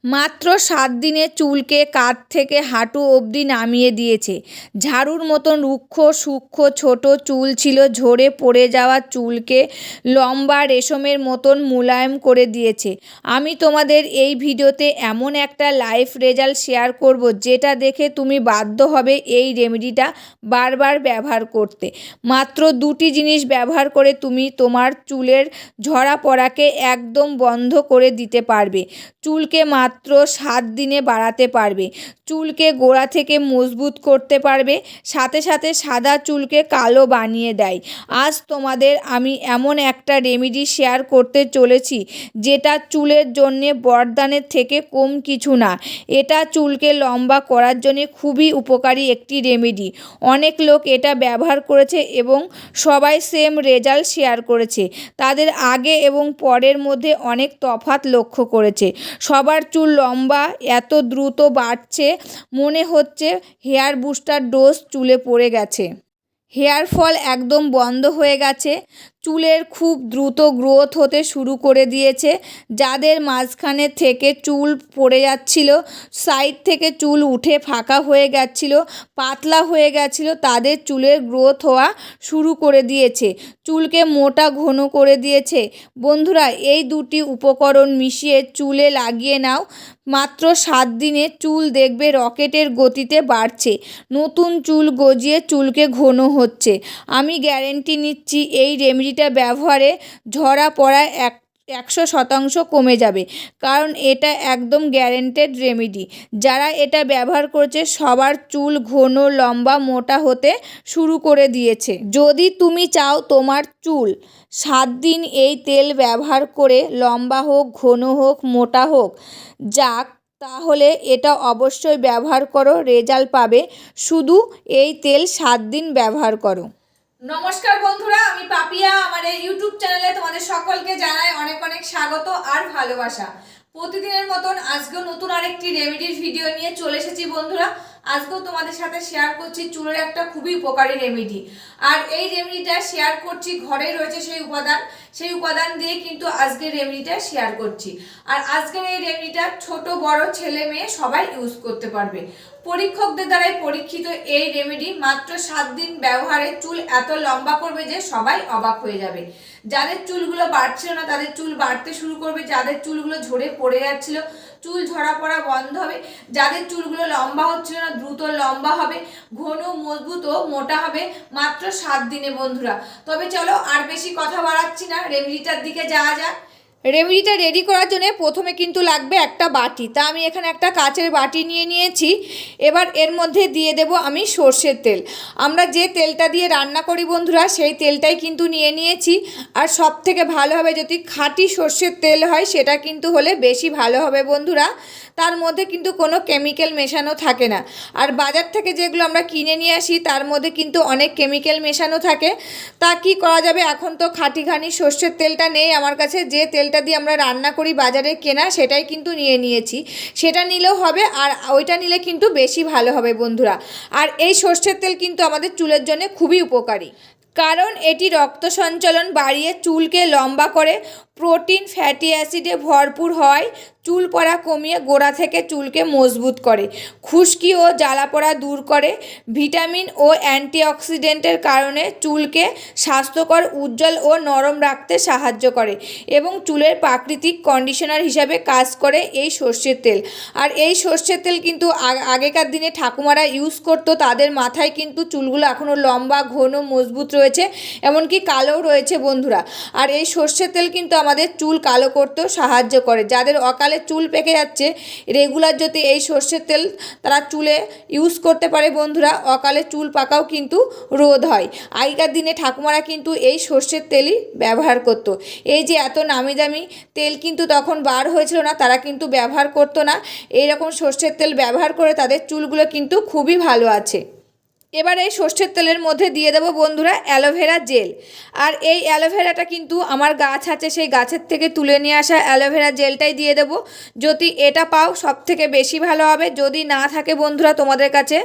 মাত্র 7 দিনে চুলকে কাঁধ থেকে হাঁটু অবধি নামিয়ে দিয়েছে। ঝাড়ুর মতন রুক্ষ সূক্ষ্ম ছোট চুল ছিল, ঝরে পড়ে যাওয়া চুলকে লম্বা রেশমের মতন মোলায়েম করে দিয়েছে। আমি তোমাদের এই ভিডিওতে এমন একটা লাইভ রেজাল্ট শেয়ার করব যেটা দেখে তুমি বাধ্য হবে এই রেমেডিটা বারবার ব্যবহার করতে। মাত্র 2টি জিনিস ব্যবহার করে তুমি তোমার চুলের ঝরা পড়াকে একদম বন্ধ করে দিতে পারবে। চুলকে মাত্র 7 দিনে বাড়াতে পারবে, চুলকে গোড়া থেকে মজবুত করতে পারবে, সাথে সাথে সাদা চুলকে কালো বানিয়ে দেয়। আজ তোমাদের আমি এমন একটা রেমেডি শেয়ার করতে চলেছি যেটা চুলের জন্যে বরদানের থেকে কম কিছু না। এটা চুলকে লম্বা করার জন্যে খুবই উপকারী একটি রেমেডি। অনেক লোক এটা ব্যবহার করেছে এবং সবাই সেম রেজাল্ট শেয়ার করেছে। তাদের আগে এবং পরের মধ্যে অনেক তফাৎ লক্ষ্য করেছে। সবার চুল লম্বা এত দ্রুত বাড়ছে, মনে হচ্ছে হেয়ার বুস্টার ডোজ চুলে পড়ে গেছে। হেয়ার ফল একদম বন্ধ হয়ে গেছে, চুলের খুব দ্রুত গ্রোথ হতে শুরু করে দিয়েছে। যাদের মাঝখানে থেকে চুল পড়ে যাচ্ছিল, সাইড থেকে চুল উঠে ফাঁকা হয়ে যাচ্ছিল, পাতলা হয়ে গেছিল, তাদের চুলের গ্রোথ হওয়া শুরু করে দিয়েছে, চুলকে মোটা ঘন করে দিয়েছে। বন্ধুরা, এই দুটি উপকরণ মিশিয়ে চুলে লাগিয়ে নাও। মাত্র 7 দিনে চুল দেখবে রকেটের গতিতে বাড়ছে, নতুন চুল গজিয়ে চুলকে ঘন হচ্ছে। আমি গ্যারেন্টি নিচ্ছি এই রেমেডিটা ব্যবহারে ঝরা পড়া 100% কমে যাবে, কারণ এটা একদম গ্যারেন্টেড রেমেডি। যারা এটা ব্যবহার করছে সবার চুল ঘন লম্বা মোটা হতে শুরু করে দিয়েছে। যদি তুমি চাও তোমার চুল 7 দিন এই তেল ব্যবহার করে লম্বা হোক, ঘন হোক, মোটা হোক যাক, তাহলে এটা অবশ্যই ব্যবহার করো, রেজাল্ট পাবে। শুধু এই তেল 7 দিন ব্যবহার করো। নমস্কার বন্ধুরা, আমি পাপিয়া। আমার এই ইউটিউব চ্যানেলে তোমাদের সকলকে জানাই অনেক অনেক স্বাগত আর ভালোবাসা। প্রতিদিনের মতন আজকেও নতুন আরেকটি রেমেডির ভিডিও নিয়ে চলে এসেছি বন্ধুরা। আজকেও তোমাদের সাথে শেয়ার করছি চুলের একটা খুবই উপকারী রেমেডি। আর এই রেমেডিটা শেয়ার করছি, ঘরে রয়েছে সেই উপাদান দিয়ে কিন্তু আজকের রেমেডিটা শেয়ার করছি। আর আজকের এই রেমেডিটা ছোট বড় ছেলে মেয়ে সবাই ইউজ করতে পারবে। পরীক্ষকদের দ্বারাই পরীক্ষিত এই রেমেডি মাত্র 7 দিন ব্যবহারে চুল এত লম্বা করবে যে সবাই অবাক হয়ে যাবে। যাদের চুলগুলো বাড়ছিল না তাদের চুল বাড়তে শুরু করবে, যাদের চুলগুলো ঝরে পড়ে যাচ্ছিল চুল ঝরা পড়া বন্ধ হবে, যাদের চুলগুলো লম্বা হচ্ছিল না দ্রুত লম্বা হবে, ঘন মজবুত ও মোটা হবে মাত্র 7 দিনে বন্ধুরা। তবে চলো আর বেশি কথা বাড়াচ্ছি না, রেমেডিটার দিকে যাওয়া যাক। রেমেডিটা রেডি করার জন্য প্রথমে কিন্তু লাগবে একটা বাটি। তা আমি এখানে একটা কাচের বাটি নিয়ে নিয়েছি। এবার এর মধ্যে দিয়ে দেব আমি সর্ষের তেল। আমরা যে তেলটা দিয়ে রান্না করি বন্ধুরা সেই তেলটাই কিন্তু নিয়ে নিয়েছি। আর সব থেকে ভালো হবে যদি খাঁটি সর্ষের তেল হয়, সেটা কিন্তু হলে বেশি ভালো হবে বন্ধুরা। তার মধ্যে কিন্তু কোনো কেমিক্যাল মেশানো থাকে না। আর বাজার থেকে যেগুলো আমরা কিনে নিয়ে আসি তার মধ্যে কিন্তু অনেক কেমিক্যাল মেশানো থাকে। তা কি করা যাবে, এখন তো খাঁটি সর্ষের তেলটা নেই আমার কাছে। যে তেলটা দিয়ে আমরা রান্না করি বাজারে কেনা সেটাই কিন্তু নিয়ে নিয়েছি, সেটা নিলেও হবে। আর ওইটা নিলে কিন্তু বেশি ভালো হবে বন্ধুরা। আর এই সর্ষের তেল কিন্তু আমাদের চুলের জন্য খুবই উপকারী, কারণ এটি রক্ত সঞ্চালন বাড়িয়ে চুলকে লম্বা করে, প্রোটিন ফ্যাটি অ্যাসিডে ভরপুর হয়, চুল পড়া কমিয়ে গোড়া থেকে চুলকে মজবুত করে, খুশকি ও জ্বালা পড়া দূর করে, ভিটামিন ও অ্যান্টিঅক্সিডেন্টের কারণে চুলকে স্বাস্থ্যকর, উজ্জ্বল ও নরম রাখতে সাহায্য করে এবং চুলের প্রাকৃতিক কন্ডিশনার হিসাবে কাজ করে এই সর্ষের তেল। আর এই সর্ষের তেল কিন্তু আগেকার দিনে ঠাকুমারা ইউজ করতো, তাদের মাথায় কিন্তু চুলগুলো এখনও লম্বা ঘন মজবুত রয়েছে, এমনকি কালোও রয়েছে বন্ধুরা। আর এই সর্ষের তেল কিন্তু আমাদের চুল কালো করতেও সাহায্য করে। যাদের অকালে চুল পেকে যাচ্ছে, রেগুলার যদি এই সর্ষের তেল তারা চুলে ইউজ করতে পারে বন্ধুরা, অকালে চুল পাকাও কিন্তু রোধ হয়। আগেকার দিনে ঠাকুমারা কিন্তু এই সর্ষের তেলই ব্যবহার করত। এই যে এত নামি দামি তেল কিন্তু তখন বার হয়েছিল না, তারা কিন্তু ব্যবহার করতো না। এইরকম সর্ষের তেল ব্যবহার করে তাদের চুলগুলো কিন্তু খুবই ভালো আছে। এবার এই সর্ষের তেলের মধ্যে দিয়ে দেবো বন্ধুরা অ্যালোভেরা জেল। আর এই অ্যালোভেরাটা কিন্তু আমার গাছ আছে, সেই গাছের থেকে তুলে নিয়ে আসা অ্যালোভেরা জেলটাই দিয়ে দেবো। যদি এটা পাও সব থেকে বেশি ভালো হবে। যদি না থাকে বন্ধুরা তোমাদের কাছে,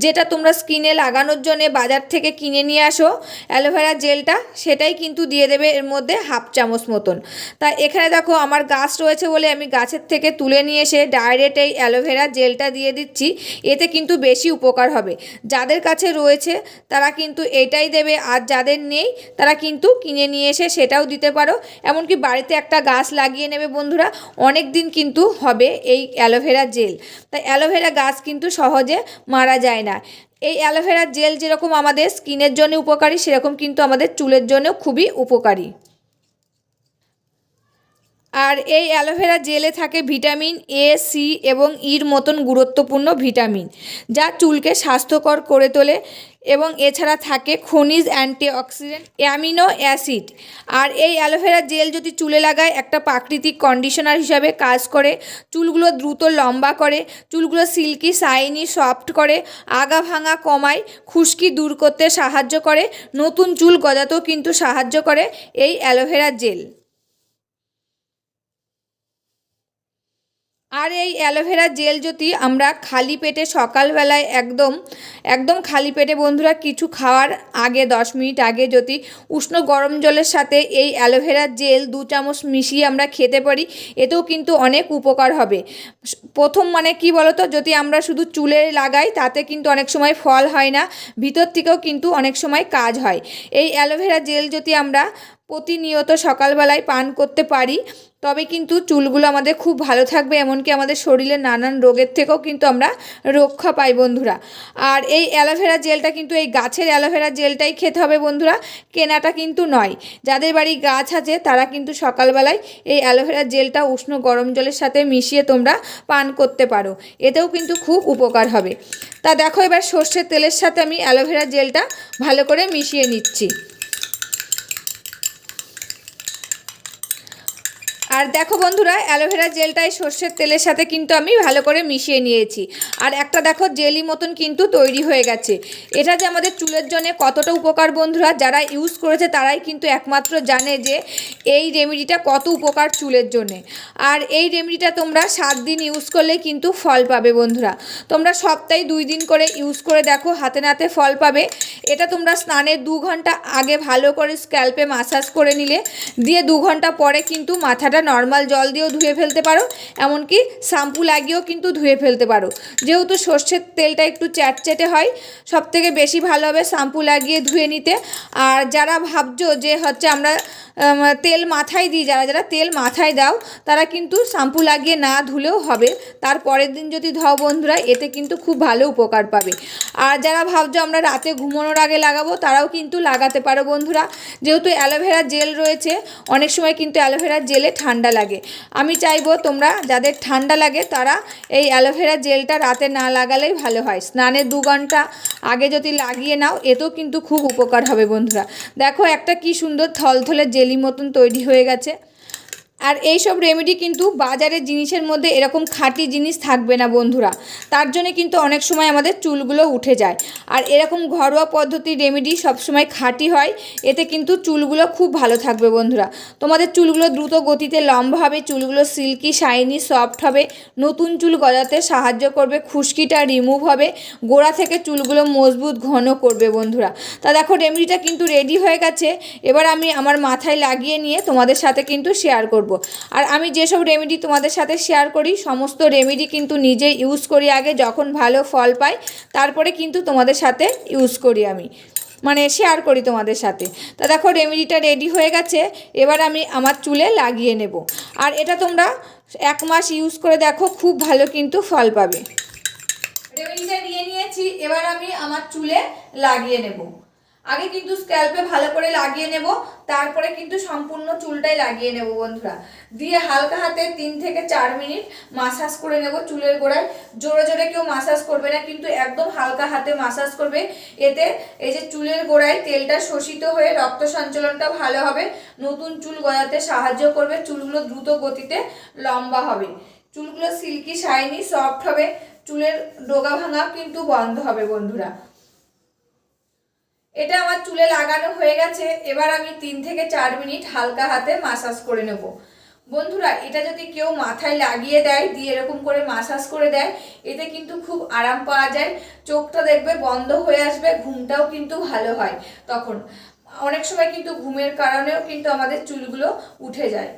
যেটা তোমরা স্কিনে লাগানোর জন্য বাজার থেকে কিনে নিয়ে আসো অ্যালোভেরা জেলটা, সেটাই কিন্তু দিয়ে দেবে এর মধ্যে হাফ চামচ মতন। তা এখানে দেখো আমার গাছ রয়েছে বলে আমি গাছের থেকে তুলে নিয়ে এসে ডাইরেক্ট এই অ্যালোভেরা জেলটা দিয়ে দিচ্ছি। এতে কিন্তু বেশি উপকার হবে। যাদের কাছে রয়েছে তারা কিন্তু এটাই দেবে, আর যাদের নেই তারা কিন্তু কিনে নিয়ে এসে সেটাও দিতে পারো। এমনকি বাড়িতে একটা গাছ লাগিয়ে নেবে বন্ধুরা, অনেক দিন কিন্তু হবে এই অ্যালোভেরা জেল। তাই অ্যালোভেরা গাছ কিন্তু সহজে মারা যায় না। এই অ্যালোভেরা জেল যেরকম আমাদের স্কিনের জন্য উপকারী, সেরকম কিন্তু আমাদের চুলের জন্য খুবই উপকারী। আর এই অ্যালোভেরা জেলে থাকে ভিটামিন এ, সি এবং ইর মতন গুরুত্বপূর্ণ ভিটামিন, যা চুলকে স্বাস্থ্যকর করে তোলে। এবং এছাড়া থাকে খনিজ, অ্যান্টিঅক্সিডেন্ট, অ্যামিনো অ্যাসিড। আর এই অ্যালোভেরা জেল যদি চুলে লাগায় একটা প্রাকৃতিক কন্ডিশনার হিসাবে কাজ করে, চুলগুলো দ্রুত লম্বা করে, চুলগুলো সিল্কি শাইনি সফট করে, আগা ভাঙা কমায়, খুশকি দূর করতে সাহায্য করে, নতুন চুল গজাতেও কিন্তু সাহায্য করে এই অ্যালোভেরা জেল। আর এই অ্যালোভেরা জেল যদি আমরা খালি পেটে সকালবেলায় একদম একদম খালি পেটে বন্ধুরা কিছু খাওয়ার আগে 10 মিনিট আগে যদি উষ্ণ গরম জলের সাথে এই অ্যালোভেরা জেল 2 চামচ মিশিয়ে আমরা খেতে পারি, এতেও কিন্তু অনেক উপকার হবে। প্রথম মানে কি বলতো, যদি আমরা শুধু চুলে লাগাই তাতে কিন্তু অনেক সময় ফল হয় না, ভিতর থেকেও কিন্তু অনেক সময় কাজ হয়। এই অ্যালোভেরা জেল যদি আমরা প্রতিনিয়ত সকালবেলায় পান করতে পারি, তবে কিন্তু চুলগুলো আমাদের খুব ভালো থাকবে, এমনকি আমাদের শরীরে নানান রোগের থেকেও কিন্তু আমরা রক্ষা পাই বন্ধুরা। আর এই অ্যালোভেরা জেলটা কিন্তু এই গাছের অ্যালোভেরা জেলটাই খেতে হবে বন্ধুরা, কেনাটা কিন্তু নয়। যাদের বাড়ি গাছ আছে তারা কিন্তু সকালবেলায় এই অ্যালোভেরা জেলটা উষ্ণ গরম জলের সাথে মিশিয়ে তোমরা পান করতে পারো, এতেও কিন্তু খুব উপকার হবে। তা দেখো এবার সর্ষের তেলের সাথে আমি অ্যালোভেরা জেলটা ভালো করে মিশিয়ে নিচ্ছি। আর দেখো বন্ধুরা অ্যালোভেরা জেলটা এই সর্ষের তেলের সাথে কিন্তু আমি ভালো করে মিশিয়ে নিয়েছি। আর একটা দেখো জেলি মতন কিন্তু তৈরি হয়ে গেছে। এটা যে আমাদের চুলের জন্য কতটা উপকার বন্ধুরা, যারা ইউজ করেছে তারাই কিন্তু একমাত্র জানে যে এই রেমেডিটা কত উপকার চুলের জন্যে। আর এই রেমেডিটা তোমরা 7 দিন ইউজ করলেই কিন্তু ফল পাবে বন্ধুরা। তোমরা সপ্তাহে 2 দিন করে ইউজ করে দেখো, হাতে নাতে ফল পাবে। এটা তোমরা স্নানের 2 ঘন্টা আগে ভালো করে স্ক্যাল্পে ম্যাসাজ করে নিলে, দিয়ে 2 ঘন্টা পরে কিন্তু মাথাটা নর্মাল জল দিয়েও ধুয়ে ফেলতে পারো, এমনকি শ্যাম্পু লাগিয়েও কিন্তু ধুয়ে ফেলতে পারো। যেহেতু সর্ষের তেলটা একটু চ্যাটচ্যাটে হয়, সবথেকে বেশি ভালো হবে শ্যাম্পু লাগিয়ে ধুয়ে নিতে। আর যারা ভাবছো যে হচ্ছে আমরা তেল মাথায় দিই, যারা যারা তেল মাথায় দাও তারা কিন্তু শ্যাম্পু লাগিয়ে না ধুলেও হবে, তার পরের দিন যদি ধাও বন্ধুরা, এতে কিন্তু খুব ভালো উপকার পাবে। আর যারা ভাবছো আমরা রাতে ঘুমানোর আগে লাগাবো, তারাও কিন্তু লাগাতে পারো বন্ধুরা। যেহেতু অ্যালোভেরা জেল রয়েছে, অনেক সময় কিন্তু অ্যালোভেরা জেলে ঠান্ডা লাগে। আমি চাইবো তোমরা যাদের ঠান্ডা লাগে তারা এই অ্যালোভেরা জেলটা রাতে না লাগালেই ভালো হয়, স্নানের 2 ঘন্টা আগে যদি লাগিয়ে নাও, এতেও কিন্তু খুব উপকার হবে বন্ধুরা। দেখো একটা কি সুন্দর থলথলে জেলি মতন তৈরি হয়ে গেছে। আর এই সব রেমেডি কিন্তু বাজারের জিনিসের মধ্যে এরকম খাঁটি জিনিস থাকবে না বন্ধুরা, তার জন্য কিন্তু অনেক সময় আমাদের চুলগুলো উঠে যায়। আর এরকম ঘরোয়া পদ্ধতির রেমেডি সবসময় খাঁটি হয়, এতে কিন্তু চুলগুলো খুব ভালো থাকবে বন্ধুরা। তোমাদের চুলগুলো দ্রুত গতিতে লম্বা হবে, চুলগুলো সিল্কি শাইনি সফট হবে, নতুন চুল গজাতে সাহায্য করবে, খুশকিটা রিমুভ হবে, গোড়া থেকে চুলগুলো মজবুত ঘন করবে বন্ধুরা। তা দেখো রেমেডিটা কিন্তু রেডি হয়ে গেছে। এবার আমি আমার মাথায় লাগিয়ে নিয়ে তোমাদের সাথে কিন্তু শেয়ার করব। আর আমি যেসব রেমেডি তোমাদের সাথে শেয়ার করি, সমস্ত রেমেডি কিন্তু নিজে ইউজ করি আগে, যখন ভালো ফল পাই তারপরে কিন্তু তোমাদের সাথে ইউজ করি, আমি মানে শেয়ার করি তোমাদের সাথে। তা দেখো রেমেডিটা রেডি হয়ে গেছে, এবার আমি আমার চুলে লাগিয়ে নেব। আর এটা তোমরা 1 মাস ইউজ করে দেখো, খুব ভালো কিন্তু ফল পাবে। রেমেডিটা নিয়ে নিয়েছি, এবার আমি আমার চুলে লাগিয়ে নেব। আগে কিন্তু স্ক্যাল্পে ভালো করে লাগিয়ে নেব, তারপরে কিন্তু সম্পূর্ণ চুলটাই লাগিয়ে নেব বন্ধুরা। দিয়ে হালকা হাতে 3 থেকে 4 মিনিট মাসাজ করে নেব চুলের গোড়ায়। জোরে জোরে কেউ মাসাজ করবে না, কিন্তু একদম হালকা হাতে মাসাজ করবে। এতে এই যে চুলের গোড়ায় তেলটা শোষিত হয়ে রক্ত সঞ্চালনটা ভালো হবে, নতুন চুল গজাতে সাহায্য করবে, চুলগুলো দ্রুত গতিতে লম্বা হবে, চুলগুলো সিল্কি শাইনি সফট হবে, চুলের ডোগা ভাঙা কিন্তু বন্ধ হবে বন্ধুরা। এটা আমার চুলে লাগানো হয়ে গেছে। এবার আমি 3 থেকে 4 মিনিট হালকা হাতে মাসাজ করে নেব। বন্ধুরা, এটা যদি কেউ মাথায় লাগিয়ে দেয়, দিয়ে এরকম করে মাসাজ করে দেয়, এতে কিন্তু খুব আরাম পাওয়া যায়। চোখটা দেখবে বন্ধ হয়ে আসবে, ঘুমটাও কিন্তু ভালো হয়। তখন অনেক সময় কিন্তু ঘুমের কারণেও কিন্তু আমাদের চুলগুলো উঠে যায়।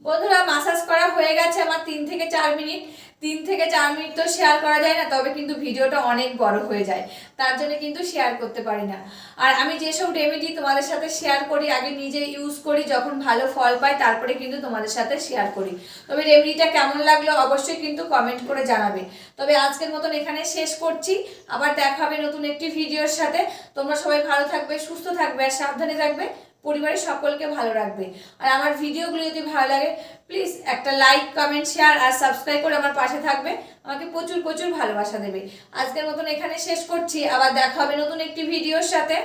বন্ধুরা, মাসাজ করা হয়ে গেছে আমার 3 থেকে 4 মিনিট। 3 থেকে 4 মিনিট তো শেয়ার করা যায় না, তবে কিন্তু ভিডিওটা অনেক বড় হয়ে যায়, তার জন্য কিন্তু শেয়ার করতে পারি না। আর আমি যেসব রেমেডি তোমাদের সাথে শেয়ার করি, আগে নিজে ইউজ করি, যখন ভালো ফল পাই তারপরে কিন্তু তোমাদের সাথে শেয়ার করি। তবে রেমেডিটা কেমন লাগলো অবশ্যই কিন্তু কমেন্ট করে জানাবে। তবে আজকের মতন এখানে শেষ করছি, আবার দেখা হবে নতুন একটি ভিডিওর সাথে। তোমরা সবাই ভালো থাকবে, সুস্থ থাকবে আর সাবধানে থাকবে, পরিবারের সকলকে ভালো রাখবে। আর আমার ভিডিওগুলো যদি ভালো লাগে প্লিজ একটা লাইক, কমেন্ট, শেয়ার আর সাবস্ক্রাইব করে আমার পাশে থাকবে, আমাকে প্রচুর প্রচুর ভালোবাসা দেবে। আজকের মতন এখানে শেষ করছি, আবার দেখা হবে নতুন একটি ভিডিওর সাথে।